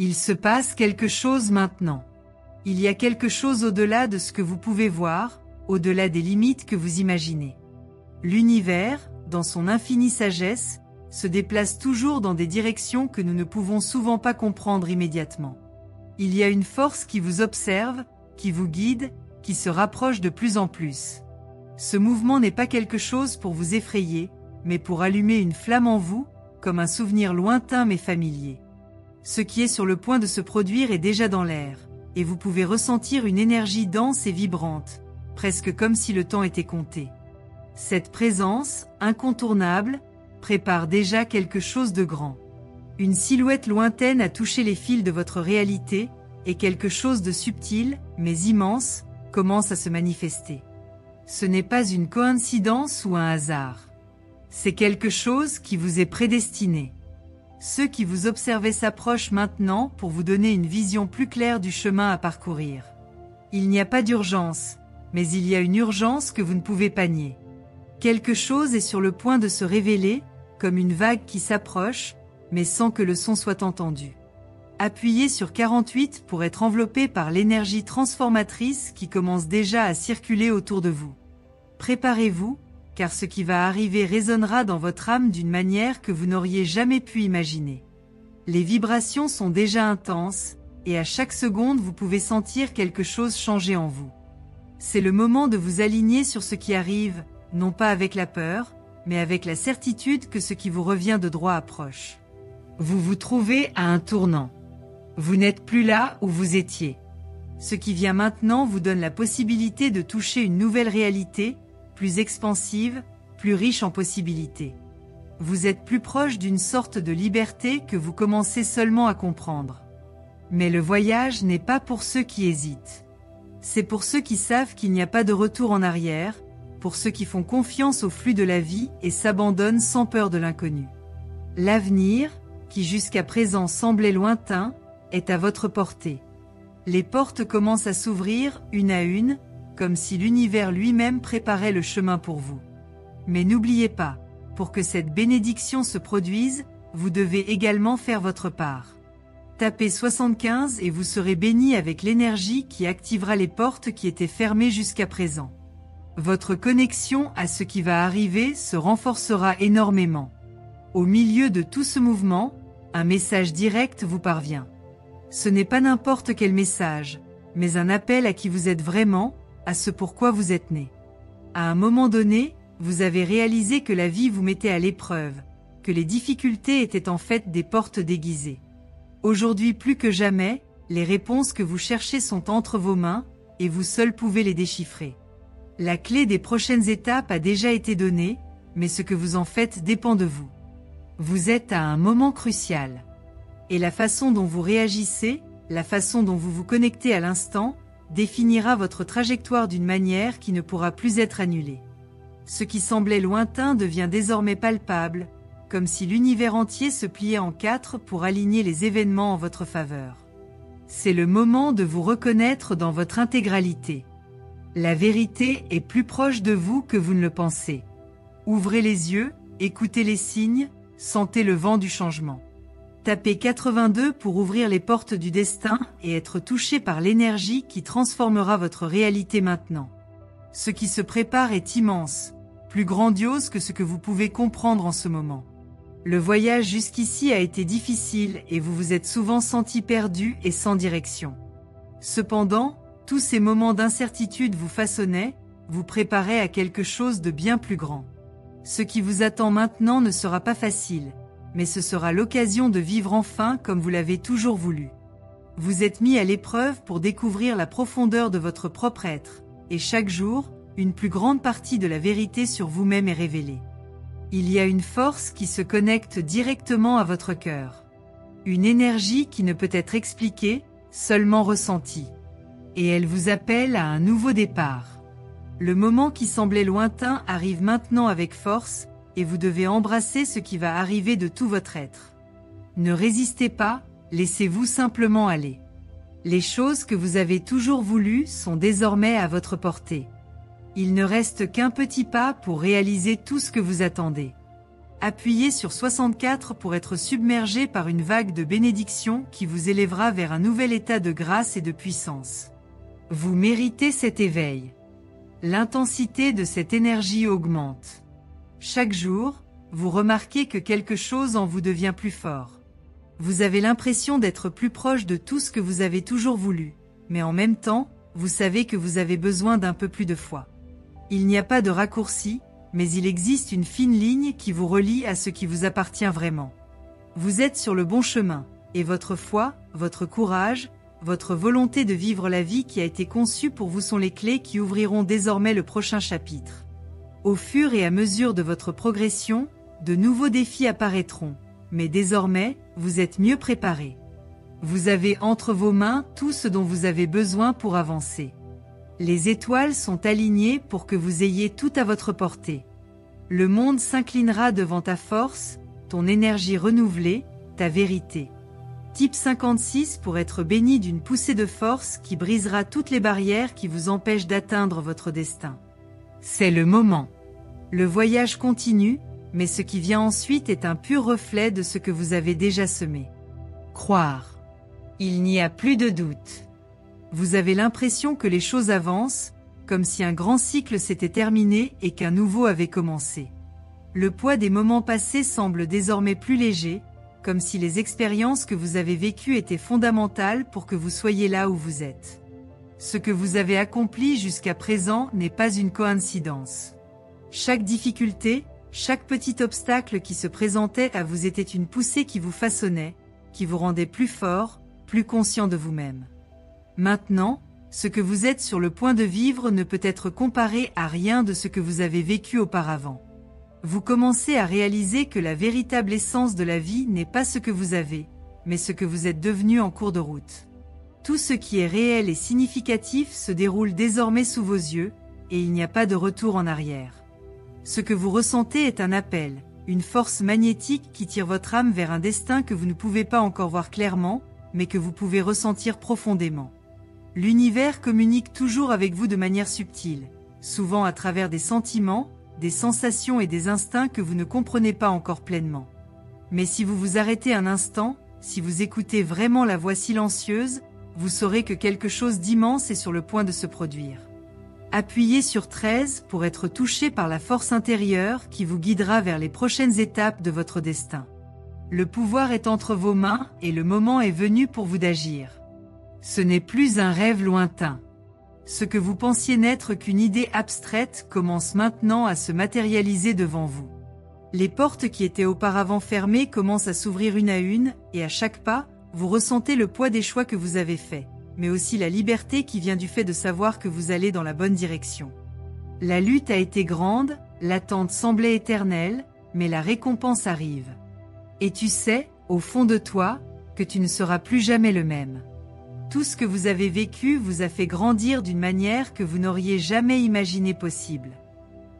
Il se passe quelque chose maintenant. Il y a quelque chose au-delà de ce que vous pouvez voir, au-delà des limites que vous imaginez. L'univers, dans son infinie sagesse, se déplace toujours dans des directions que nous ne pouvons souvent pas comprendre immédiatement. Il y a une force qui vous observe, qui vous guide, qui se rapproche de plus en plus. Ce mouvement n'est pas quelque chose pour vous effrayer, mais pour allumer une flamme en vous, comme un souvenir lointain mais familier. Ce qui est sur le point de se produire est déjà dans l'air, et vous pouvez ressentir une énergie dense et vibrante, presque comme si le temps était compté. Cette présence, incontournable, prépare déjà quelque chose de grand. Une silhouette lointaine a touché les fils de votre réalité, et quelque chose de subtil, mais immense, commence à se manifester. Ce n'est pas une coïncidence ou un hasard. C'est quelque chose qui vous est prédestiné. Ceux qui vous observez s'approchent maintenant pour vous donner une vision plus claire du chemin à parcourir. Il n'y a pas d'urgence, mais il y a une urgence que vous ne pouvez pas nier. Quelque chose est sur le point de se révéler, comme une vague qui s'approche, mais sans que le son soit entendu. Appuyez sur 48 pour être enveloppé par l'énergie transformatrice qui commence déjà à circuler autour de vous. Préparez-vous, car ce qui va arriver résonnera dans votre âme d'une manière que vous n'auriez jamais pu imaginer. Les vibrations sont déjà intenses, et à chaque seconde vous pouvez sentir quelque chose changer en vous. C'est le moment de vous aligner sur ce qui arrive, non pas avec la peur, mais avec la certitude que ce qui vous revient de droit approche. Vous vous trouvez à un tournant. Vous n'êtes plus là où vous étiez. Ce qui vient maintenant vous donne la possibilité de toucher une nouvelle réalité, plus expansive, plus riche en possibilités. Vous êtes plus proche d'une sorte de liberté que vous commencez seulement à comprendre. Mais le voyage n'est pas pour ceux qui hésitent. C'est pour ceux qui savent qu'il n'y a pas de retour en arrière, pour ceux qui font confiance au flux de la vie et s'abandonnent sans peur de l'inconnu. L'avenir, qui jusqu'à présent semblait lointain, est à votre portée. Les portes commencent à s'ouvrir, une à une, comme si l'univers lui-même préparait le chemin pour vous. Mais n'oubliez pas, pour que cette bénédiction se produise, vous devez également faire votre part. Tapez 75 et vous serez béni avec l'énergie qui activera les portes qui étaient fermées jusqu'à présent. Votre connexion à ce qui va arriver se renforcera énormément. Au milieu de tout ce mouvement, un message direct vous parvient. Ce n'est pas n'importe quel message, mais un appel à qui vous êtes vraiment, à ce pourquoi vous êtes né. À un moment donné, vous avez réalisé que la vie vous mettait à l'épreuve, que les difficultés étaient en fait des portes déguisées. Aujourd'hui plus que jamais, les réponses que vous cherchez sont entre vos mains, et vous seul pouvez les déchiffrer. La clé des prochaines étapes a déjà été donnée, mais ce que vous en faites dépend de vous. Vous êtes à un moment crucial. Et la façon dont vous réagissez, la façon dont vous vous connectez à l'instant, définira votre trajectoire d'une manière qui ne pourra plus être annulée. Ce qui semblait lointain devient désormais palpable, comme si l'univers entier se pliait en quatre pour aligner les événements en votre faveur. C'est le moment de vous reconnaître dans votre intégralité. La vérité est plus proche de vous que vous ne le pensez. Ouvrez les yeux, écoutez les signes, sentez le vent du changement. Tapez 82 pour ouvrir les portes du destin et être touché par l'énergie qui transformera votre réalité maintenant. Ce qui se prépare est immense, plus grandiose que ce que vous pouvez comprendre en ce moment. Le voyage jusqu'ici a été difficile et vous vous êtes souvent senti perdu et sans direction. Cependant, tous ces moments d'incertitude vous façonnaient, vous préparaient à quelque chose de bien plus grand. Ce qui vous attend maintenant ne sera pas facile, mais ce sera l'occasion de vivre enfin comme vous l'avez toujours voulu. Vous êtes mis à l'épreuve pour découvrir la profondeur de votre propre être, et chaque jour, une plus grande partie de la vérité sur vous-même est révélée. Il y a une force qui se connecte directement à votre cœur. Une énergie qui ne peut être expliquée, seulement ressentie. Et elle vous appelle à un nouveau départ. Le moment qui semblait lointain arrive maintenant avec force, et vous devez embrasser ce qui va arriver de tout votre être. Ne résistez pas, laissez-vous simplement aller. Les choses que vous avez toujours voulues sont désormais à votre portée. Il ne reste qu'un petit pas pour réaliser tout ce que vous attendez. Appuyez sur 64 pour être submergé par une vague de bénédiction qui vous élèvera vers un nouvel état de grâce et de puissance. Vous méritez cet éveil. L'intensité de cette énergie augmente. Chaque jour, vous remarquez que quelque chose en vous devient plus fort. Vous avez l'impression d'être plus proche de tout ce que vous avez toujours voulu, mais en même temps, vous savez que vous avez besoin d'un peu plus de foi. Il n'y a pas de raccourci, mais il existe une fine ligne qui vous relie à ce qui vous appartient vraiment. Vous êtes sur le bon chemin, et votre foi, votre courage, votre volonté de vivre la vie qui a été conçue pour vous sont les clés qui ouvriront désormais le prochain chapitre. Au fur et à mesure de votre progression, de nouveaux défis apparaîtront, mais désormais, vous êtes mieux préparé. Vous avez entre vos mains tout ce dont vous avez besoin pour avancer. Les étoiles sont alignées pour que vous ayez tout à votre portée. Le monde s'inclinera devant ta force, ton énergie renouvelée, ta vérité. Type 56 pour être béni d'une poussée de force qui brisera toutes les barrières qui vous empêchent d'atteindre votre destin. C'est le moment. Le voyage continue, mais ce qui vient ensuite est un pur reflet de ce que vous avez déjà semé. Croire. Il n'y a plus de doute. Vous avez l'impression que les choses avancent, comme si un grand cycle s'était terminé et qu'un nouveau avait commencé. Le poids des moments passés semble désormais plus léger, comme si les expériences que vous avez vécues étaient fondamentales pour que vous soyez là où vous êtes. Ce que vous avez accompli jusqu'à présent n'est pas une coïncidence. Chaque difficulté, chaque petit obstacle qui se présentait à vous était une poussée qui vous façonnait, qui vous rendait plus fort, plus conscient de vous-même. Maintenant, ce que vous êtes sur le point de vivre ne peut être comparé à rien de ce que vous avez vécu auparavant. Vous commencez à réaliser que la véritable essence de la vie n'est pas ce que vous avez, mais ce que vous êtes devenu en cours de route. Tout ce qui est réel et significatif se déroule désormais sous vos yeux, et il n'y a pas de retour en arrière. Ce que vous ressentez est un appel, une force magnétique qui tire votre âme vers un destin que vous ne pouvez pas encore voir clairement, mais que vous pouvez ressentir profondément. L'univers communique toujours avec vous de manière subtile, souvent à travers des sentiments, des sensations et des instincts que vous ne comprenez pas encore pleinement. Mais si vous vous arrêtez un instant, si vous écoutez vraiment la voix silencieuse, vous saurez que quelque chose d'immense est sur le point de se produire. Appuyez sur 13 pour être touché par la force intérieure qui vous guidera vers les prochaines étapes de votre destin. Le pouvoir est entre vos mains et le moment est venu pour vous d'agir. Ce n'est plus un rêve lointain. Ce que vous pensiez n'être qu'une idée abstraite commence maintenant à se matérialiser devant vous. Les portes qui étaient auparavant fermées commencent à s'ouvrir une à une, et à chaque pas, vous ressentez le poids des choix que vous avez faits, mais aussi la liberté qui vient du fait de savoir que vous allez dans la bonne direction. La lutte a été grande, l'attente semblait éternelle, mais la récompense arrive. Et tu sais, au fond de toi, que tu ne seras plus jamais le même. Tout ce que vous avez vécu vous a fait grandir d'une manière que vous n'auriez jamais imaginé possible.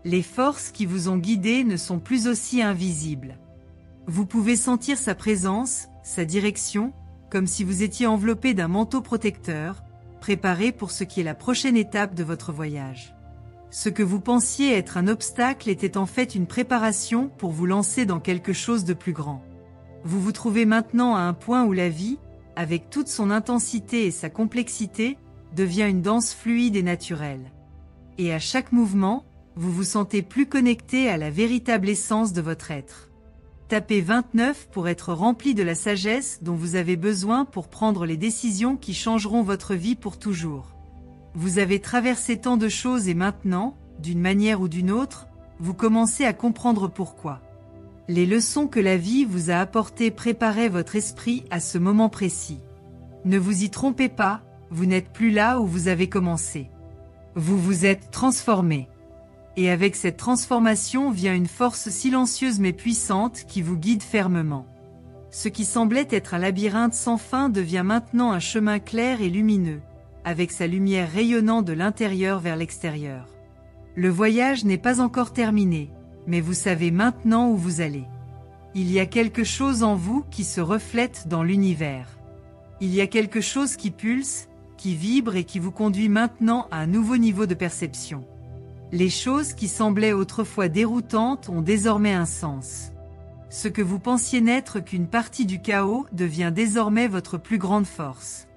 Les forces qui vous ont guidé ne sont plus aussi invisibles. Vous pouvez sentir sa présence, sa direction, comme si vous étiez enveloppé d'un manteau protecteur, préparé pour ce qui est la prochaine étape de votre voyage. Ce que vous pensiez être un obstacle était en fait une préparation pour vous lancer dans quelque chose de plus grand. Vous vous trouvez maintenant à un point où la vie, avec toute son intensité et sa complexité, devient une danse fluide et naturelle. Et à chaque mouvement, vous vous sentez plus connecté à la véritable essence de votre être. Tapez 29 pour être rempli de la sagesse dont vous avez besoin pour prendre les décisions qui changeront votre vie pour toujours. Vous avez traversé tant de choses et maintenant, d'une manière ou d'une autre, vous commencez à comprendre pourquoi. Les leçons que la vie vous a apportées préparaient votre esprit à ce moment précis. Ne vous y trompez pas, vous n'êtes plus là où vous avez commencé. Vous vous êtes transformé. Et avec cette transformation vient une force silencieuse mais puissante qui vous guide fermement. Ce qui semblait être un labyrinthe sans fin devient maintenant un chemin clair et lumineux, avec sa lumière rayonnant de l'intérieur vers l'extérieur. Le voyage n'est pas encore terminé, mais vous savez maintenant où vous allez. Il y a quelque chose en vous qui se reflète dans l'univers. Il y a quelque chose qui pulse, qui vibre et qui vous conduit maintenant à un nouveau niveau de perception. Les choses qui semblaient autrefois déroutantes ont désormais un sens. Ce que vous pensiez n'être qu'une partie du chaos devient désormais votre plus grande force.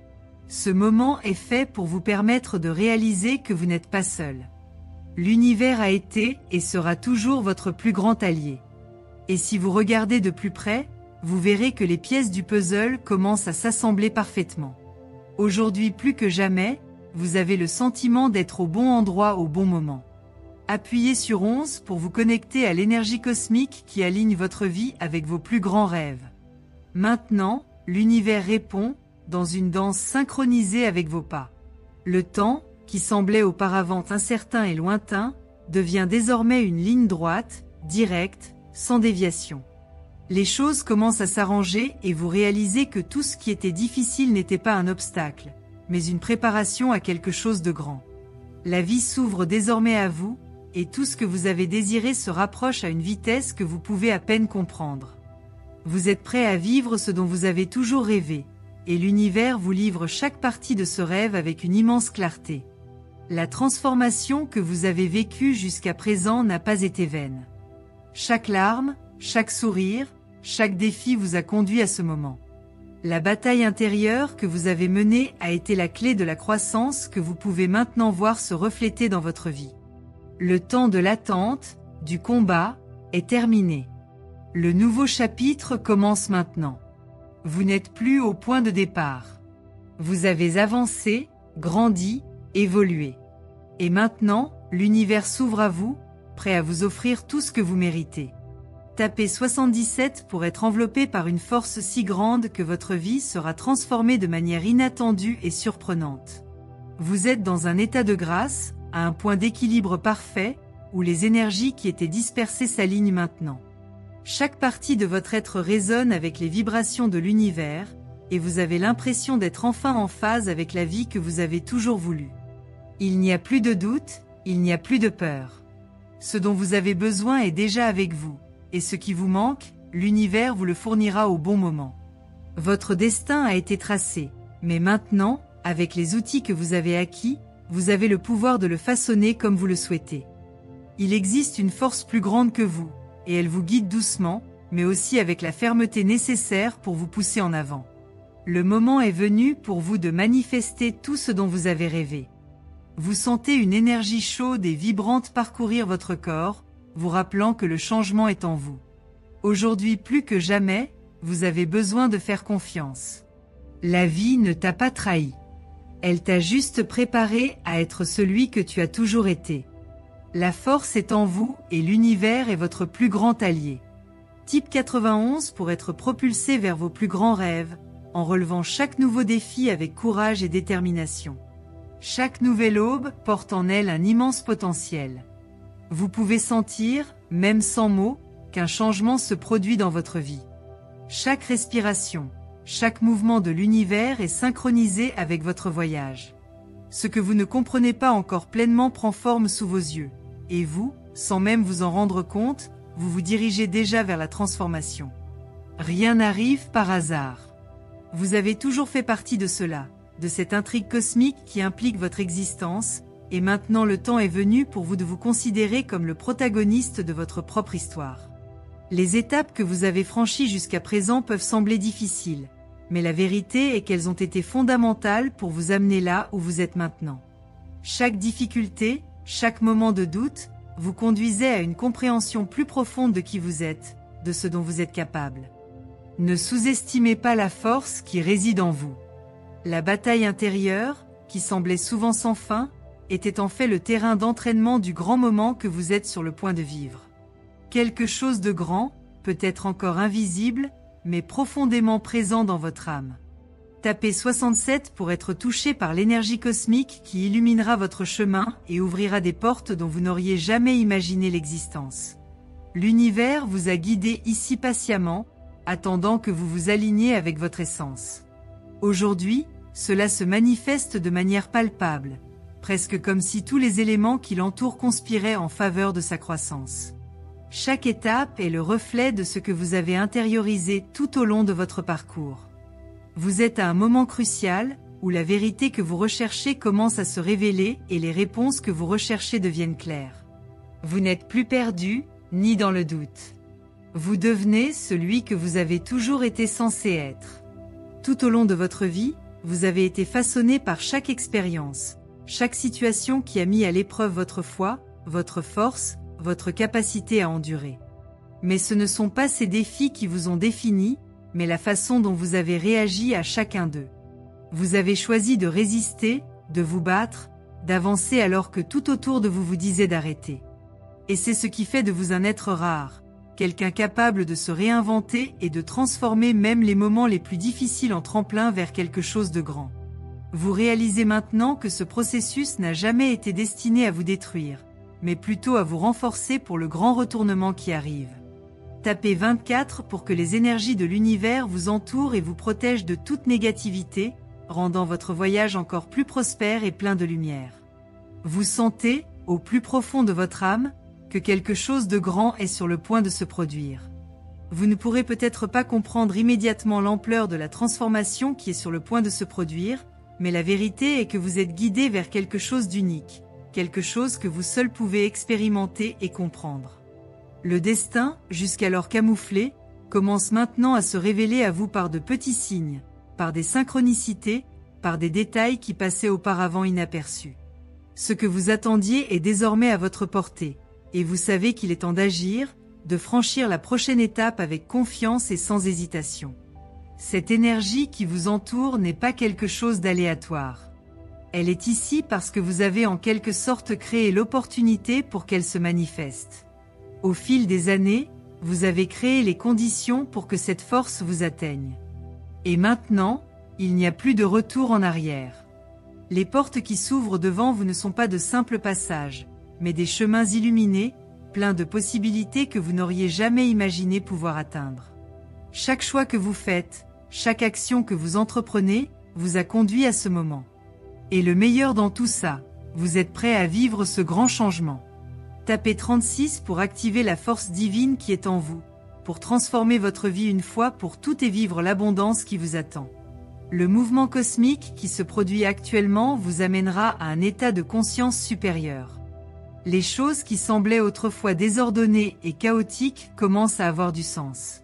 Ce moment est fait pour vous permettre de réaliser que vous n'êtes pas seul. L'univers a été et sera toujours votre plus grand allié. Et si vous regardez de plus près, vous verrez que les pièces du puzzle commencent à s'assembler parfaitement. Aujourd'hui plus que jamais, vous avez le sentiment d'être au bon endroit au bon moment. Appuyez sur 11 pour vous connecter à l'énergie cosmique qui aligne votre vie avec vos plus grands rêves. Maintenant, l'univers répond, dans une danse synchronisée avec vos pas. Le temps, qui semblait auparavant incertain et lointain, devient désormais une ligne droite, directe, sans déviation. Les choses commencent à s'arranger et vous réalisez que tout ce qui était difficile n'était pas un obstacle, mais une préparation à quelque chose de grand. La vie s'ouvre désormais à vous, et tout ce que vous avez désiré se rapproche à une vitesse que vous pouvez à peine comprendre. Vous êtes prêt à vivre ce dont vous avez toujours rêvé, et l'univers vous livre chaque partie de ce rêve avec une immense clarté. La transformation que vous avez vécue jusqu'à présent n'a pas été vaine. Chaque larme, chaque sourire, chaque défi vous a conduit à ce moment. La bataille intérieure que vous avez menée a été la clé de la croissance que vous pouvez maintenant voir se refléter dans votre vie. Le temps de l'attente, du combat, est terminé. Le nouveau chapitre commence maintenant. Vous n'êtes plus au point de départ. Vous avez avancé, grandi, évolué. Et maintenant, l'univers s'ouvre à vous, prêt à vous offrir tout ce que vous méritez. Tapez 77 pour être enveloppé par une force si grande que votre vie sera transformée de manière inattendue et surprenante. Vous êtes dans un état de grâce, à un point d'équilibre parfait, où les énergies qui étaient dispersées s'alignent maintenant. Chaque partie de votre être résonne avec les vibrations de l'univers, et vous avez l'impression d'être enfin en phase avec la vie que vous avez toujours voulu. Il n'y a plus de doute, il n'y a plus de peur. Ce dont vous avez besoin est déjà avec vous, et ce qui vous manque, l'univers vous le fournira au bon moment. Votre destin a été tracé, mais maintenant, avec les outils que vous avez acquis, vous avez le pouvoir de le façonner comme vous le souhaitez. Il existe une force plus grande que vous, et elle vous guide doucement, mais aussi avec la fermeté nécessaire pour vous pousser en avant. Le moment est venu pour vous de manifester tout ce dont vous avez rêvé. Vous sentez une énergie chaude et vibrante parcourir votre corps, vous rappelant que le changement est en vous. Aujourd'hui plus que jamais, vous avez besoin de faire confiance. La vie ne t'a pas trahi. Elle t'a juste préparé à être celui que tu as toujours été. La force est en vous et l'univers est votre plus grand allié. Type 91 pour être propulsé vers vos plus grands rêves, en relevant chaque nouveau défi avec courage et détermination. Chaque nouvelle aube porte en elle un immense potentiel. Vous pouvez sentir, même sans mots, qu'un changement se produit dans votre vie. Chaque respiration, chaque mouvement de l'univers est synchronisé avec votre voyage. Ce que vous ne comprenez pas encore pleinement prend forme sous vos yeux, et vous, sans même vous en rendre compte, vous vous dirigez déjà vers la transformation. Rien n'arrive par hasard. Vous avez toujours fait partie de cela, de cette intrigue cosmique qui implique votre existence, et maintenant le temps est venu pour vous de vous considérer comme le protagoniste de votre propre histoire. Les étapes que vous avez franchies jusqu'à présent peuvent sembler difficiles, mais la vérité est qu'elles ont été fondamentales pour vous amener là où vous êtes maintenant. Chaque difficulté, chaque moment de doute, vous conduisait à une compréhension plus profonde de qui vous êtes, de ce dont vous êtes capable. Ne sous-estimez pas la force qui réside en vous. La bataille intérieure, qui semblait souvent sans fin, était en fait le terrain d'entraînement du grand moment que vous êtes sur le point de vivre. Quelque chose de grand, peut-être encore invisible, mais profondément présent dans votre âme. Tapez 67 pour être touché par l'énergie cosmique qui illuminera votre chemin et ouvrira des portes dont vous n'auriez jamais imaginé l'existence. L'univers vous a guidé ici patiemment, attendant que vous vous aligniez avec votre essence. Aujourd'hui, cela se manifeste de manière palpable, presque comme si tous les éléments qui l'entourent conspiraient en faveur de sa croissance. Chaque étape est le reflet de ce que vous avez intériorisé tout au long de votre parcours. Vous êtes à un moment crucial, où la vérité que vous recherchez commence à se révéler et les réponses que vous recherchez deviennent claires. Vous n'êtes plus perdu, ni dans le doute. Vous devenez celui que vous avez toujours été censé être. Tout au long de votre vie, vous avez été façonné par chaque expérience, chaque situation qui a mis à l'épreuve votre foi, votre force, votre capacité à endurer. Mais ce ne sont pas ces défis qui vous ont défini, mais la façon dont vous avez réagi à chacun d'eux. Vous avez choisi de résister, de vous battre, d'avancer alors que tout autour de vous vous disait d'arrêter. Et c'est ce qui fait de vous un être rare, quelqu'un capable de se réinventer et de transformer même les moments les plus difficiles en tremplin vers quelque chose de grand. Vous réalisez maintenant que ce processus n'a jamais été destiné à vous détruire, mais plutôt à vous renforcer pour le grand retournement qui arrive. Tapez 24 pour que les énergies de l'univers vous entourent et vous protègent de toute négativité, rendant votre voyage encore plus prospère et plein de lumière. Vous sentez, au plus profond de votre âme, que quelque chose de grand est sur le point de se produire. Vous ne pourrez peut-être pas comprendre immédiatement l'ampleur de la transformation qui est sur le point de se produire, mais la vérité est que vous êtes guidé vers quelque chose d'unique, quelque chose que vous seul pouvez expérimenter et comprendre. Le destin, jusqu'alors camouflé, commence maintenant à se révéler à vous par de petits signes, par des synchronicités, par des détails qui passaient auparavant inaperçus. Ce que vous attendiez est désormais à votre portée, et vous savez qu'il est temps d'agir, de franchir la prochaine étape avec confiance et sans hésitation. Cette énergie qui vous entoure n'est pas quelque chose d'aléatoire. Elle est ici parce que vous avez en quelque sorte créé l'opportunité pour qu'elle se manifeste. Au fil des années, vous avez créé les conditions pour que cette force vous atteigne. Et maintenant, il n'y a plus de retour en arrière. Les portes qui s'ouvrent devant vous ne sont pas de simples passages, mais des chemins illuminés, pleins de possibilités que vous n'auriez jamais imaginé pouvoir atteindre. Chaque choix que vous faites, chaque action que vous entreprenez, vous a conduit à ce moment. Et le meilleur dans tout ça, vous êtes prêt à vivre ce grand changement. Tapez 36 pour activer la force divine qui est en vous, pour transformer votre vie une fois pour toutes et vivre l'abondance qui vous attend. Le mouvement cosmique qui se produit actuellement vous amènera à un état de conscience supérieur. Les choses qui semblaient autrefois désordonnées et chaotiques commencent à avoir du sens.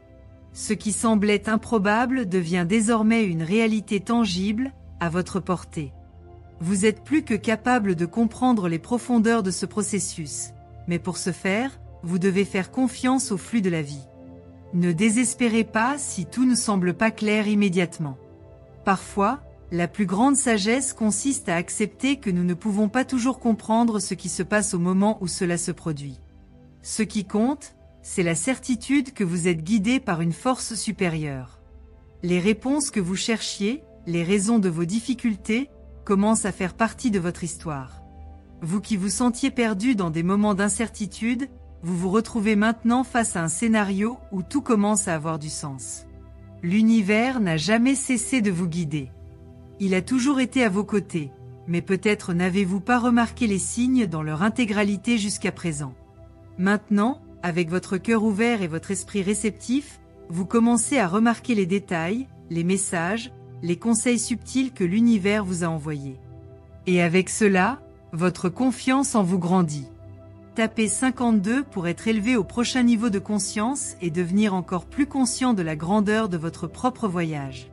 Ce qui semblait improbable devient désormais une réalité tangible, à votre portée. Vous êtes plus que capable de comprendre les profondeurs de ce processus, mais pour ce faire, vous devez faire confiance au flux de la vie. Ne désespérez pas si tout ne semble pas clair immédiatement. Parfois, la plus grande sagesse consiste à accepter que nous ne pouvons pas toujours comprendre ce qui se passe au moment où cela se produit. Ce qui compte, c'est la certitude que vous êtes guidé par une force supérieure. Les réponses que vous cherchiez, les raisons de vos difficultés, commencent à faire partie de votre histoire. Vous qui vous sentiez perdu dans des moments d'incertitude, vous vous retrouvez maintenant face à un scénario où tout commence à avoir du sens. L'univers n'a jamais cessé de vous guider. Il a toujours été à vos côtés, mais peut-être n'avez-vous pas remarqué les signes dans leur intégralité jusqu'à présent. Maintenant, avec votre cœur ouvert et votre esprit réceptif, vous commencez à remarquer les détails, les messages, les conseils subtils que l'univers vous a envoyés. Et avec cela, votre confiance en vous grandit. Tapez 52 pour être élevé au prochain niveau de conscience et devenir encore plus conscient de la grandeur de votre propre voyage.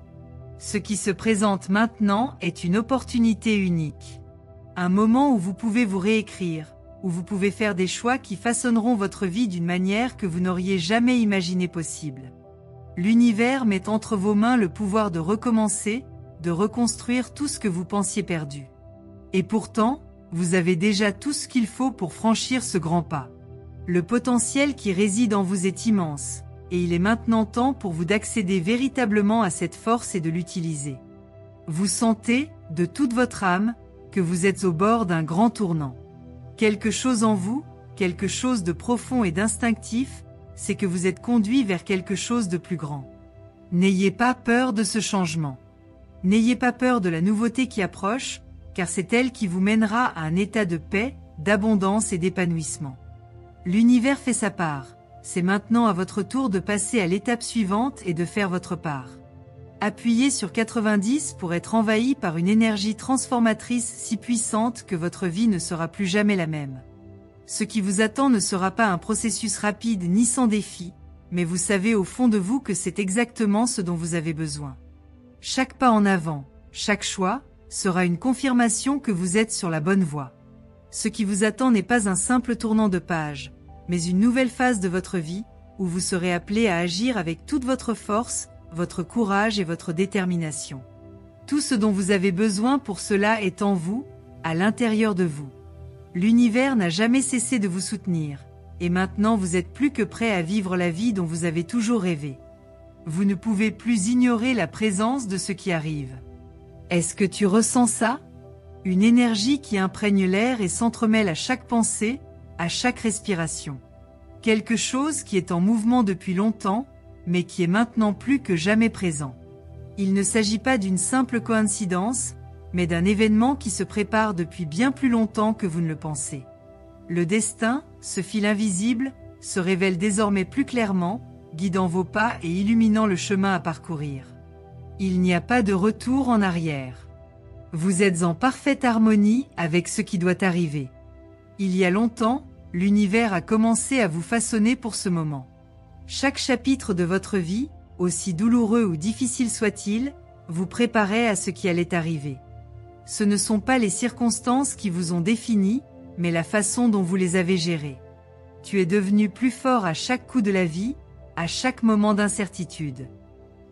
Ce qui se présente maintenant est une opportunité unique. Un moment où vous pouvez vous réécrire, où vous pouvez faire des choix qui façonneront votre vie d'une manière que vous n'auriez jamais imaginé possible. L'univers met entre vos mains le pouvoir de recommencer, de reconstruire tout ce que vous pensiez perdu. Et pourtant, vous avez déjà tout ce qu'il faut pour franchir ce grand pas. Le potentiel qui réside en vous est immense, et il est maintenant temps pour vous d'accéder véritablement à cette force et de l'utiliser. Vous sentez, de toute votre âme, que vous êtes au bord d'un grand tournant. Quelque chose en vous, quelque chose de profond et d'instinctif, c'est que vous êtes conduit vers quelque chose de plus grand. N'ayez pas peur de ce changement. N'ayez pas peur de la nouveauté qui approche, car c'est elle qui vous mènera à un état de paix, d'abondance et d'épanouissement. L'univers fait sa part, c'est maintenant à votre tour de passer à l'étape suivante et de faire votre part. Appuyez sur 90 pour être envahi par une énergie transformatrice si puissante que votre vie ne sera plus jamais la même. Ce qui vous attend ne sera pas un processus rapide ni sans défi, mais vous savez au fond de vous que c'est exactement ce dont vous avez besoin. Chaque pas en avant, chaque choix, sera une confirmation que vous êtes sur la bonne voie. Ce qui vous attend n'est pas un simple tournant de page, mais une nouvelle phase de votre vie, où vous serez appelé à agir avec toute votre force, votre courage et votre détermination. Tout ce dont vous avez besoin pour cela est en vous, à l'intérieur de vous. L'univers n'a jamais cessé de vous soutenir, et maintenant vous êtes plus que prêt à vivre la vie dont vous avez toujours rêvé. Vous ne pouvez plus ignorer la présence de ce qui arrive. Est-ce que tu ressens ça? Une énergie qui imprègne l'air et s'entremêle à chaque pensée, à chaque respiration. Quelque chose qui est en mouvement depuis longtemps, mais qui est maintenant plus que jamais présent. Il ne s'agit pas d'une simple coïncidence, mais d'un événement qui se prépare depuis bien plus longtemps que vous ne le pensez. Le destin, ce fil invisible, se révèle désormais plus clairement, guidant vos pas et illuminant le chemin à parcourir. Il n'y a pas de retour en arrière. Vous êtes en parfaite harmonie avec ce qui doit arriver. Il y a longtemps, l'univers a commencé à vous façonner pour ce moment. Chaque chapitre de votre vie, aussi douloureux ou difficile soit-il, vous préparait à ce qui allait arriver. Ce ne sont pas les circonstances qui vous ont défini, mais la façon dont vous les avez gérées. Tu es devenu plus fort à chaque coup de la vie, à chaque moment d'incertitude.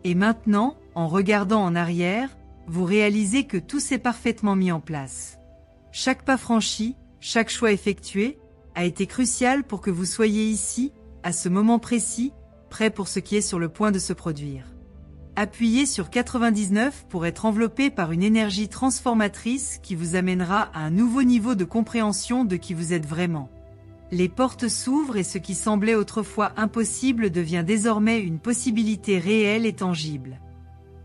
Et maintenant, en regardant en arrière, vous réalisez que tout s'est parfaitement mis en place. Chaque pas franchi, chaque choix effectué, a été crucial pour que vous soyez ici, à ce moment précis, prêt pour ce qui est sur le point de se produire. Appuyez sur 99 pour être enveloppé par une énergie transformatrice qui vous amènera à un nouveau niveau de compréhension de qui vous êtes vraiment. Les portes s'ouvrent et ce qui semblait autrefois impossible devient désormais une possibilité réelle et tangible.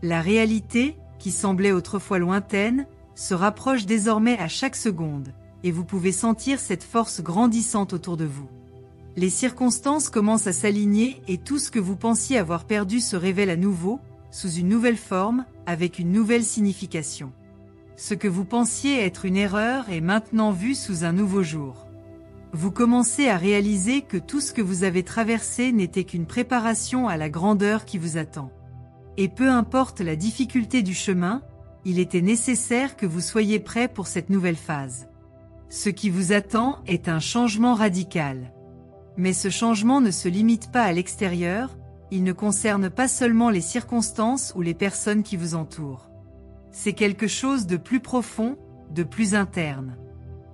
La réalité, qui semblait autrefois lointaine, se rapproche désormais à chaque seconde, et vous pouvez sentir cette force grandissante autour de vous. Les circonstances commencent à s'aligner et tout ce que vous pensiez avoir perdu se révèle à nouveau, sous une nouvelle forme, avec une nouvelle signification. Ce que vous pensiez être une erreur est maintenant vu sous un nouveau jour. Vous commencez à réaliser que tout ce que vous avez traversé n'était qu'une préparation à la grandeur qui vous attend. Et peu importe la difficulté du chemin, il était nécessaire que vous soyez prêt pour cette nouvelle phase. Ce qui vous attend est un changement radical. Mais ce changement ne se limite pas à l'extérieur, il ne concerne pas seulement les circonstances ou les personnes qui vous entourent. C'est quelque chose de plus profond, de plus interne.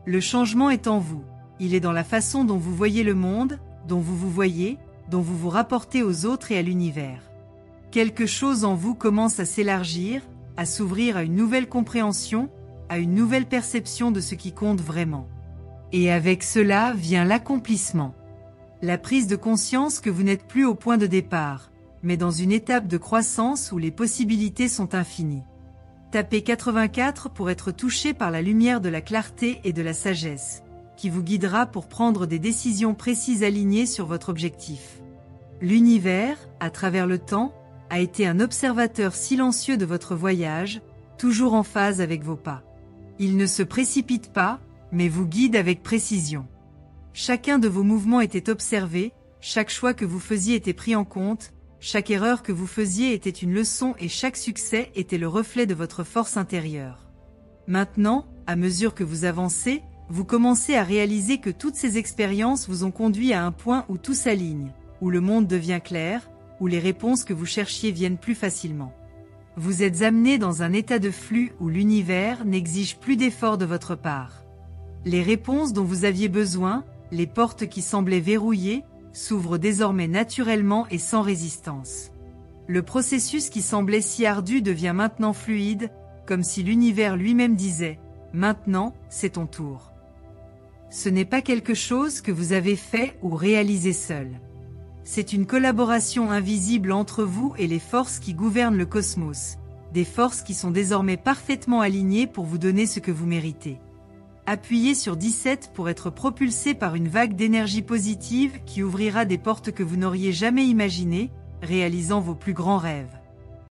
Le changement est en vous, il est dans la façon dont vous voyez le monde, dont vous vous voyez, dont vous vous rapportez aux autres et à l'univers. Quelque chose en vous commence à s'élargir, à s'ouvrir à une nouvelle compréhension, à une nouvelle perception de ce qui compte vraiment. Et avec cela vient l'accomplissement. La prise de conscience que vous n'êtes plus au point de départ, mais dans une étape de croissance où les possibilités sont infinies. Tapez 84 pour être touché par la lumière de la clarté et de la sagesse, qui vous guidera pour prendre des décisions précises alignées sur votre objectif. L'univers, à travers le temps, a été un observateur silencieux de votre voyage, toujours en phase avec vos pas. Il ne se précipite pas, mais vous guide avec précision. Chacun de vos mouvements était observé, chaque choix que vous faisiez était pris en compte, chaque erreur que vous faisiez était une leçon et chaque succès était le reflet de votre force intérieure. Maintenant, à mesure que vous avancez, vous commencez à réaliser que toutes ces expériences vous ont conduit à un point où tout s'aligne, où le monde devient clair, où les réponses que vous cherchiez viennent plus facilement. Vous êtes amené dans un état de flux où l'univers n'exige plus d'efforts de votre part. Les réponses dont vous aviez besoin, les portes qui semblaient verrouillées, s'ouvrent désormais naturellement et sans résistance. Le processus qui semblait si ardu devient maintenant fluide, comme si l'univers lui-même disait « Maintenant, c'est ton tour ». Ce n'est pas quelque chose que vous avez fait ou réalisé seul. C'est une collaboration invisible entre vous et les forces qui gouvernent le cosmos, des forces qui sont désormais parfaitement alignées pour vous donner ce que vous méritez. Appuyez sur 17 pour être propulsé par une vague d'énergie positive qui ouvrira des portes que vous n'auriez jamais imaginées, réalisant vos plus grands rêves.